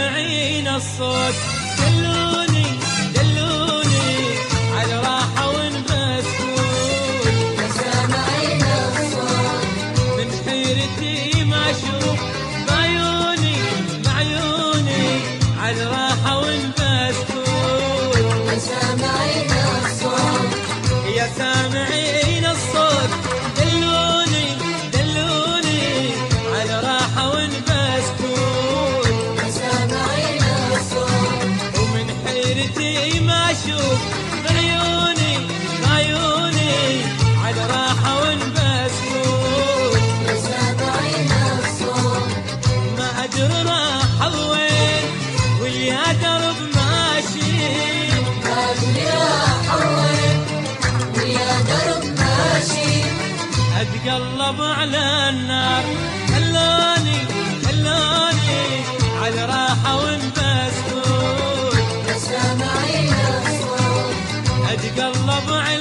سامعين الصوت دلوني دلوني على راحة ونبسكوت. يا سامعين الصوت من حيرتي ما اشوف بعيوني بعيوني على راحة ونبسكوت. يا سامعين الصوت يا سامعين الصوت دلوني دلوني على راحة ونبسكوت. يا سامعين الصوت ومن حيرتي ما اشوف بعيوني بعيوني على راحة ونبسكوت. يا سامعين الصوت ما ادري راح وين ويا درب ماشي. ما أدري راح وين ويا درب ماشي. اتقلب على النار خلوني خلوني على راحة ونبسكوت. يا سامعين الصوت اتقلب على